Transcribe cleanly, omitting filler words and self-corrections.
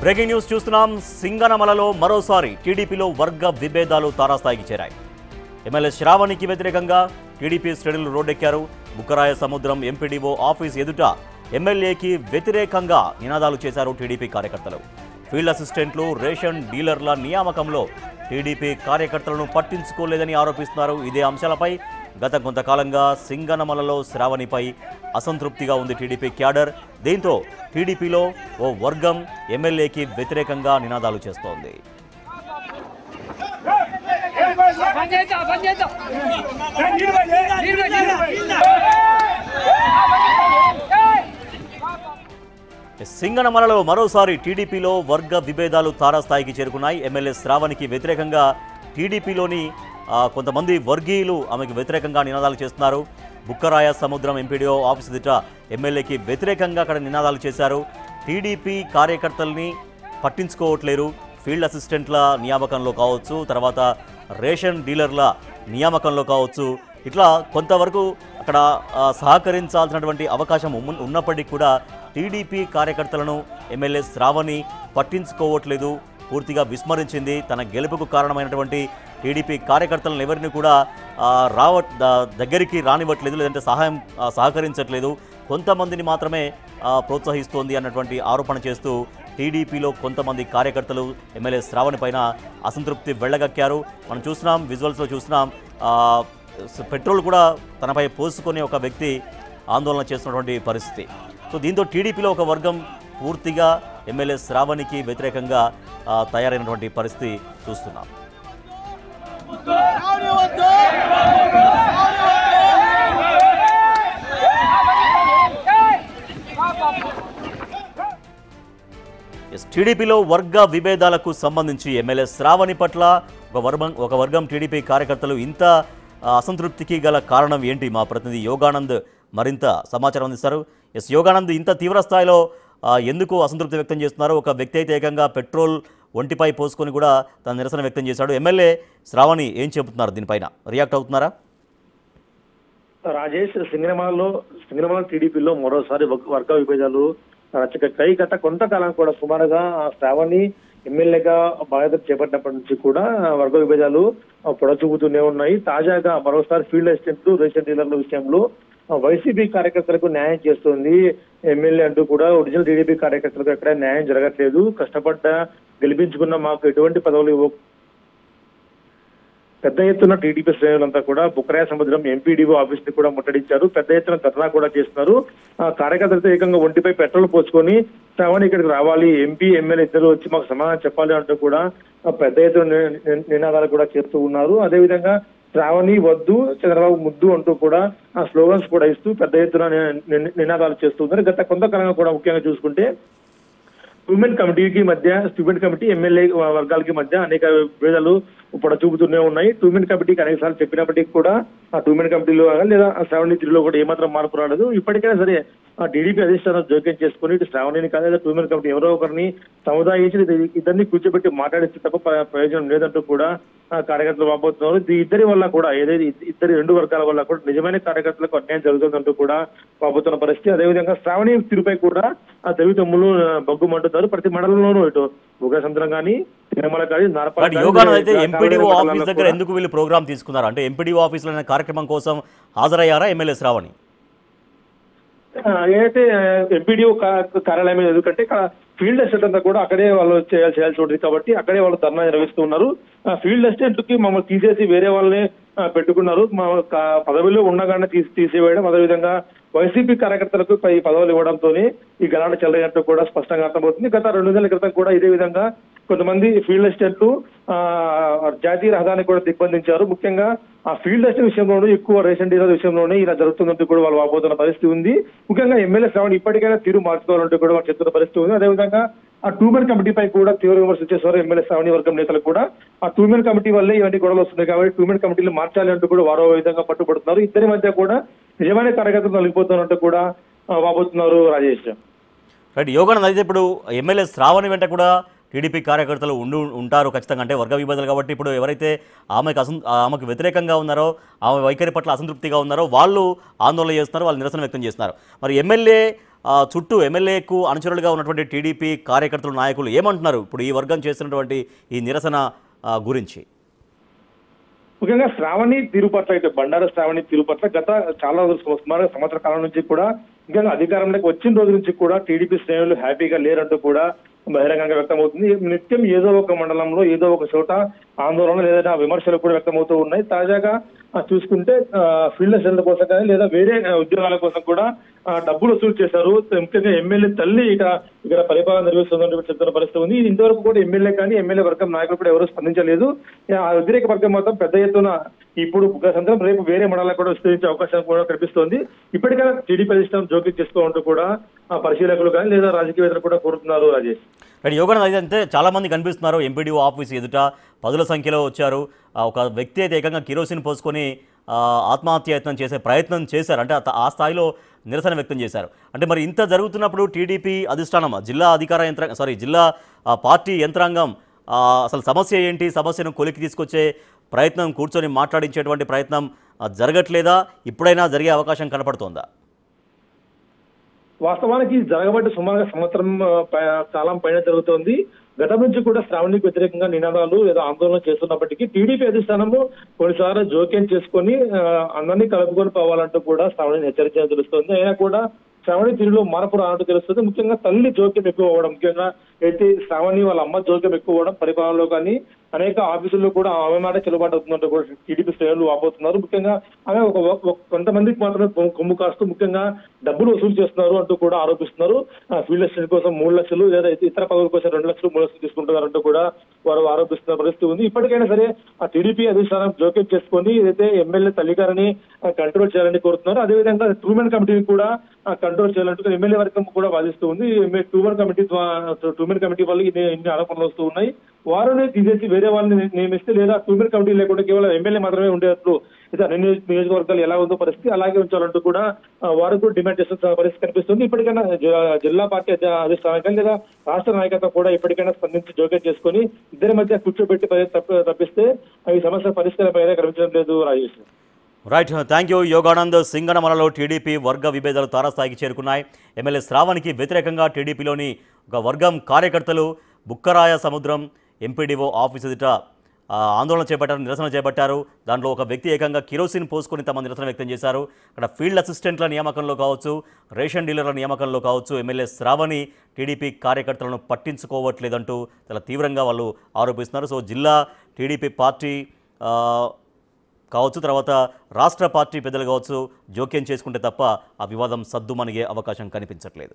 Breaking news చూస్తున్నాం. సింగనమలలో మరోసారి టీడీపీలో వర్గ విభేదాలు తారాస్థాయికి చేరాయి. ఎమ్మెల్యే శ్రావణికి వ్యతిరేకంగా టీడీపీ శ్రేణులు రోడ్డెక్కారు. బుక్కరాయ సముద్రం ఎంపీడీఓ ఆఫీస్ ఎదుట ఎమ్మెల్యేకి వ్యతిరేకంగా నినాదాలు చేశారు టీడీపీ కార్యకర్తలు. ఫీల్డ్ అసిస్టెంట్లు, రేషన్ డీలర్ల నియామకంలో టీడీపీ కార్యకర్తలను పట్టించుకోలేదని ఆరోపిస్తున్నారు. ఇదే అంశాలపై గత కొంతకాలంగా సింగనమలలో శ్రావణిపై అసంతృప్తిగా ఉంది టీడీపీ క్యాడర్. దీంతో టీడీపీలో ఓ వర్గం ఎమ్మెల్యేకి వ్యతిరేకంగా నినాదాలు చేస్తోంది. సింగనమలలో మరోసారి టీడీపీలో వర్గ విభేదాలు తారాస్థాయికి చేరుకున్నాయి. ఎమ్మెల్యే శ్రావణికి వ్యతిరేకంగా టీడీపీలోని కొంతమంది వర్గీయులు ఆమెకు వ్యతిరేకంగా నినాదాలు చేస్తున్నారు. బుక్కరాయ సముద్రం ఎంపీడీఓ ఆఫీస్ ఎదుట ఎమ్మెల్యేకి వ్యతిరేకంగా అక్కడ నినాదాలు చేశారు. టీడీపీ కార్యకర్తల్ని పట్టించుకోవట్లేరు. ఫీల్డ్ అసిస్టెంట్ల నియామకంలో కావచ్చు, తర్వాత రేషన్ డీలర్ల నియామకంలో కావచ్చు, ఇట్లా కొంతవరకు అక్కడ సహకరించాల్సినటువంటి అవకాశం ఉన్నప్పటికీ కూడా టీడీపీ కార్యకర్తలను ఎమ్మెల్యే శ్రావణి పట్టించుకోవట్లేదు, పూర్తిగా విస్మరించింది. తన గెలుపుకు కారణమైనటువంటి టీడీపీ కార్యకర్తలను ఎవరిని కూడా దగ్గరికి రానివ్వట్లేదు, లేదంటే సహకరించట్లేదు, కొంతమందిని మాత్రమే ప్రోత్సహిస్తోంది అన్నటువంటి ఆరోపణ చేస్తూ టీడీపీలో కొంతమంది కార్యకర్తలు ఎమ్మెల్యే శ్రావణి పైన అసంతృప్తి వెళ్ళగక్కారు. మనం చూస్తున్నాం, విజువల్స్లో చూస్తున్నాం, పెట్రోల్ కూడా తనపై పోసుకొని ఒక వ్యక్తి ఆందోళన చేస్తున్నటువంటి పరిస్థితి. సో దీంతో టీడీపీలో ఒక వర్గం పూర్తిగా ఎమ్మెల్యే శ్రావణికి వ్యతిరేకంగా తయారైనటువంటి పరిస్థితి చూస్తున్నాం. టీడీపీలో వర్గ విభేదాలకు సంబంధించి ఎమ్మెల్యే శ్రావణి పట్ల ఒక వర్గం టీడీపీ కార్యకర్తలు ఇంత అసంతృప్తికి గల కారణం ఏంటి? మా ప్రతినిధి యోగానంద్ మరింత సమాచారం అందిస్తారు. యోగానంద్, ఇంత తీవ్ర స్థాయిలో ఎందుకు అసంతృప్తి వ్యక్తం చేస్తున్నారు? ఒక వ్యక్తి అయితే ఏకంగా పెట్రోల్ ఒంటిపై పోసుకొని కూడా తన నిరసన వ్యక్తం చేశాడు. ఎమ్మెల్యే శ్రావణి ఏం చెబుతున్నారు? దీనిపైన రియాక్ట్ అవుతున్నారా? రాజేష్, సింగనమల టీడీపీలో మరోసారి వర్గ విభేదాలు రచకై. గత కొంతకాలం కూడా సుమారుగా శ్రావణి ఎమ్మెల్యేగా బాధ్యత చేపట్టినప్పటి నుంచి కూడా వర్గ విభేదాలు పొడచూపుతూనే ఉన్నాయి. తాజాగా మరోసారి ఫీల్డ్ అసిస్టెంట్లు, రేషన్ డీలర్ల విషయంలో వైసీపీ కార్యకర్తలకు న్యాయం చేస్తుంది ఎమ్మెల్యే అంటూ కూడా ఒరిజినల్ టీడీపీ కార్యకర్తలకు ఎక్కడ న్యాయం జరగట్లేదు, కష్టపడ్డ గెలిపించుకున్న మాకు ఎటువంటి పదవులు పెద్ద ఎత్తున టీడీపీ శ్రేణులంతా కూడా బుక్కరాయ సముద్రం ఎంపీడీఓ ఆఫీస్ ని కూడా ముట్టడించారు. పెద్ద ఎత్తున ధర్నా కూడా చేస్తున్నారు. కార్యకర్తలతో ఏకంగా ఒంటిపై పెట్రోల్ పోసుకొని శ్రావణి ఇక్కడికి రావాలి, ఎంపీ ఎమ్మెల్యే ఇద్దరు వచ్చి మాకు సమాధానం చెప్పాలి అంటూ కూడా పెద్ద ఎత్తున నినాదాలు కూడా చేస్తూ ఉన్నారు. అదేవిధంగా శ్రావణి వద్దు, చంద్రబాబు ముద్దు అంటూ కూడా స్లోగన్స్ కూడా ఇస్తూ పెద్ద ఎత్తున నినాదాలు చేస్తూ ఉన్నారు. గత కొంతకాలంగా కూడా ముఖ్యంగా చూసుకుంటే ఉమెన్ కమిటీ ఎమ్మెల్యే వర్గాలకి మధ్య అనేక విభేదాలు చూపుతూనే ఉన్నాయి. ఉమెన్ కమిటీకి అనేక సార్లు చెప్పినప్పటికీ కూడా ఆ ఉమెన్ కమిటీలో లేదా శ్రావణి తీరులో కూడా ఏమాత్రం మార్పు రాలేదు. ఇప్పటికైనా సరే ఆ టీడీపీ అధిష్టానం జోక్యం చేసుకుని ఇటు శ్రావణిని కాదు, లేదా ఉమెన్ కమిటీ ఎవరో ఒకరిని సముదాయించి ఇద్దరిని కూర్చోబెట్టి మాట్లాడిస్తే తప్ప ప్రయోజనం లేదంటూ కూడా కార్యకర్తలు వాపోతున్నారు. ఇద్దరి వల్ల కూడా ఏదైతే రెండు వర్గాల వల్ల కూడా నిజమైన కార్యకర్తలకు అన్యాయం జరుగుతుందంటూ కూడా వాపోతున్న పరిస్థితి. అదేవిధంగా శ్రావణి తీరుపై కూడా ఆ తెలుగు తమ్ములు బొగ్గుమంటున్నారు. ప్రతి మండలంలోనూ ఇటు బుగ్గ సముద్రం కానీ తిరుమల కానీ ఎంపీడీఓ ఆఫీస్ దగ్గర ఎందుకు వీళ్ళు ప్రోగ్రామ్ తీసుకున్నారు? అంటే ఎంపీడీఓ ఆఫీస్ లో కార్యక్రమం కోసం హాజరయ్యారా ఎమ్మెల్యే శ్రావణి? ఏదైతే ఎంపీడీఓ కార్యాలయం ఎందుకంటే ఇక్కడ ఫీల్డ్ అసిస్టెంట్ అంతా కూడా అక్కడే వాళ్ళు చేయాల్సి ఉంటుంది కాబట్టి అక్కడే వాళ్ళు ధర్నా నిర్వహిస్తూ ఉన్నారు. ఫీల్డ్ అసిస్టెంట్కి మమ్మల్ని తీసేసి వేరే వాళ్ళని పెట్టుకున్నారు. మా పదవిలో ఉండగానే తీసివేయడం, అదేవిధంగా వైసీపీ కార్యకర్తలకు ఈ పదవులు ఇవ్వడంతో ఈ గలాట చెల్లయ్యట్టు కూడా స్పష్టంగా అర్థమవుతుంది. గత 2 నెలల క్రితం కూడా ఇదే విధంగా కొంతమంది ఫీల్డ్ అసిస్టెంట్లు జాతీయ రహదారిని కూడా దిగ్బంధించారు. ముఖ్యంగా ఆ ఫీల్డ్ అసిస్టెంట్ విషయంలోనూ, ఎక్కువ రేషన్ డీలర్ విషయంలోనే ఇలా జరుగుతుందంటూ కూడా వాళ్ళు వాపోతున్న పరిస్థితి ఉంది. ముఖ్యంగా ఎమ్మెల్యే శ్రావణి ఇప్పటికైనా తీరు మార్చుకోవాలంటూ కూడా వాళ్ళు చెప్తున్న పరిస్థితి ఉంది. అదేవిధంగా ఆ ఉమెన్ కమిటీపై కూడా తీవ్ర విమర్శలు చేశారు ఎమ్మెల్యే శ్రావణి వర్గం నేతలు కూడా. ఆ ఉమెన్ కమిటీ వల్లే ఇవన్నీ గొడవలు వస్తున్నాయి కాబట్టి ఉమెన్ కమిటీలు మార్చాలి అంటూ కూడా వారో విధంగా పట్టుబడుతున్నారు. ఇద్దరి మధ్య కూడా నిజమైన కార్యకర్తలు నలిగిపోతున్నట్టు కూడా వాపోతున్నారు. రాజేష్, రైట్. యోగానంద్, అయితే ఇప్పుడు ఎమ్మెల్యే శ్రావణి వెంట కూడా టీడీపీ కార్యకర్తలు ఉంటారు ఖచ్చితంగా, అంటే వర్గ విభేదాలు కాబట్టి. ఇప్పుడు ఎవరైతే ఆమెకు వ్యతిరేకంగా ఉన్నారో, ఆమె వైఖరి పట్ల అసంతృప్తిగా ఉన్నారో వాళ్ళు ఆందోళన చేస్తున్నారు, వాళ్ళు నిరసన వ్యక్తం చేస్తున్నారు. మరి చుట్టూ ఎమ్మెల్యేకు అనుచరులుగా ఉన్నటువంటి టీడీపీ కార్యకర్తలు, నాయకులు ఏమంటున్నారు ఇప్పుడు ఈ వర్గం చేస్తున్నటువంటి ఈ నిరసన గురించి? ముఖ్యంగా శ్రావణి తీరు పట్ల అయితే బండారు శ్రావణి తీరు పట్ల గత చాలా సుమారు సంవత్సర కాలం నుంచి కూడా, ముఖ్యంగా అధికారంలోకి వచ్చిన రోజు నుంచి కూడా టీడీపీ శ్రేణులు హ్యాపీగా లేరంటూ కూడా బహిరంగంగా వ్యక్తమవుతుంది. నిత్యం ఏదో ఒక మండలంలో ఏదో ఒక చోట ఆందోళన లేదా విమర్శలు కూడా వ్యక్తమవుతూ ఉన్నాయి. తాజాగా చూసుకుంటే ఫీల్డ్ అసిస్టెంట్ల కోసం కానీ లేదా వేరే ఉద్యోగాల కోసం కూడా డబ్బులు వసూలు చేశారు. ముఖ్యంగా ఎమ్మెల్యే తల్లి ఇక్కడ పరిపాలన నిర్వహిస్తుందని చెప్తున్న పరిస్థితి ఉంది. ఇంతవరకు కూడా ఎమ్మెల్యే కానీ ఎమ్మెల్యే వర్గం నాయకులు కూడా ఎవరూ స్పందించలేదు. ఆ వ్యతిరేక వర్గం మాత్రం పెద్ద ఎత్తున ఇప్పుడు సాయంత్రం రేపు వేరే మండలాలకు కూడా విస్తరించే అవకాశం కూడా కనిపిస్తోంది. ఇప్పటికైనా టీడీపీ అధిష్టానం జోక్యం చేసుకోవాలంటూ కూడా పరిశీలకులు కానీ లేదా రాజకీయవేత్తలు కూడా కోరుతున్నారు. రాజేష్, యోగన్ అయితే చాలా మంది కనిపిస్తున్నారు ఎంపీడీఓ ఆఫీస్ ఎదుట, పదుల సంఖ్యలో వచ్చారు. ఒక వ్యక్తి అయితే ఏకంగా కిరోసిన్ పోసుకొని ఆత్మహత్యయత్నం చేసే ప్రయత్నం చేశారు, అంటే ఆ స్థాయిలో నిరసన వ్యక్తం చేశారు. అంటే మరి ఇంత జరుగుతున్నప్పుడు టీడీపీ అధిష్టానం, జిల్లా పార్టీ యంత్రాంగం అసలు సమస్య ఏంటి, సమస్యను కొలికి తీసుకొచ్చే ప్రయత్నం, కూర్చొని మాట్లాడించేటువంటి ప్రయత్నం జరగట్లేదా? ఇప్పుడైనా జరిగే అవకాశం కనపడుతోందా? వాస్తవానికి జరగబట్టి సుమారుగా సంవత్సరం కాలం పైన జరుగుతోంది. గతం నుంచి కూడా శ్రావణికి వ్యతిరేకంగా నినాదాలు లేదా ఆందోళన చేస్తున్నప్పటికీ టీడీపీ అధిష్టానము కొన్నిసార్లు జోక్యం చేసుకొని అందరినీ కలుపుకొని పోవాలంటూ కూడా శ్రావణిని హెచ్చరించడం తెలుస్తోంది. అయినా కూడా శ్రావణి తీరులో మార్పు రానట్టు తెలుస్తుంది. ముఖ్యంగా తల్లి జోక్యం ఎక్కువ అవ్వడం, ముఖ్యంగా అయితే శ్రావణి వాళ్ళ అమ్మ జోక్యం ఎక్కువ అవ్వడం, పరిపాలనలో కానీ అనేక ఆఫీసుల్లో కూడా ఆమె మాట చెల్లుబాటు అవుతుందంటూ కూడా టీడీపీ శ్రేణులు వాపోతున్నారు. ముఖ్యంగా ఆమె కొంతమందికి మాత్రమే కొమ్ము కాస్తూ ముఖ్యంగా డబ్బులు వసూలు చేస్తున్నారు అంటూ కూడా ఆరోపిస్తున్నారు. ఫీల్డ్ అసిస్టెంట్ కోసం 3 లక్షలు లేదా ఇతర పదవుల కోసం 2 లక్షలు 3 లక్షలు తీసుకుంటున్నారంటూ కూడా వారు ఆరోపిస్తున్న పరిస్థితి ఉంది. ఇప్పటికైనా సరే ఆ టీడీపీ అధిష్టానం జోక్యం చేసుకొని ఏదైతే ఎమ్మెల్యే తల్లి గారిని కంట్రోల్ చేయాలని కోరుతున్నారు. అదేవిధంగా టూమెన్ కమిటీని కూడా కంట్రోల్ చేయాలంటూ ఎమ్మెల్యే వర్గం కూడా వాదిస్తూ ఉంది. టూమెన్ కమిటీ వల్ల ఇన్ని ఆరోపణలు వస్తూ ఉన్నాయి. వారిని తీసేసి వేరే వాళ్ళని నియమిస్తే లేదా టూమెన్ కమిటీ లేకుండా కేవలం ఎమ్మెల్యే మాత్రమే ఉండేట్లు ఇతర నియోజకవర్గాలు ఎలా ఉందో పరిస్థితి అలాగే ఉంచాలంటూ కూడా వారు కూడా డిమాండ్ చేస్తున్న పరిస్థితి కనిపిస్తుంది. ఇప్పటికైనా జిల్లా పార్టీ అధిష్టానం లేదా రాష్ట్ర నాయకత్వం కూడా ఇప్పటికైనా స్పందించి జోక్యం చేసుకుని ఇద్దరి మధ్య కూర్చోబెట్టి తప్పిస్తే ఈ సమస్య పరిష్కారం పైన కనిపించడం లేదు. Rajesh, right, thank you Yoganand. సింగనమలలో టీడీపీ వర్గ విభేదాలు తారాస్థాయికి చేరుకున్నాయి. ఎమ్మెల్యే శ్రావణికి వ్యతిరేకంగా టీడీపీలోని ఒక వర్గం కార్యకర్తలు బుక్కరాయ సముద్రం ఎంపీడీఓ ఆఫీస్ ఎదుట ఆందోళన చేపట్టారు, నిరసన చేపట్టారు. దాంట్లో ఒక వ్యక్తి ఏకంగా కిరోసిన్ పోసుకొని తమ నిరసన వ్యక్తం చేశారు. అక్కడ ఫీల్డ్ అసిస్టెంట్ల నియామకంలో కావచ్చు, రేషన్ డీలర్ల నియామకంలో కావచ్చు, ఎమ్మెల్యే శ్రావణి టీడీపీ కార్యకర్తలను పట్టించుకోవట్లేదంటూ చాలా తీవ్రంగా వాళ్ళు ఆరోపిస్తున్నారు. సో జిల్లా టీడీపీ పార్టీ కావచ్చు, తర్వాత రాష్ట్ర పార్టీ పెద్దలు కావచ్చు, జోక్యం చేసుకుంటే తప్ప ఆ వివాదం సద్దుమణిగే అవకాశం కనిపించట్లేదు.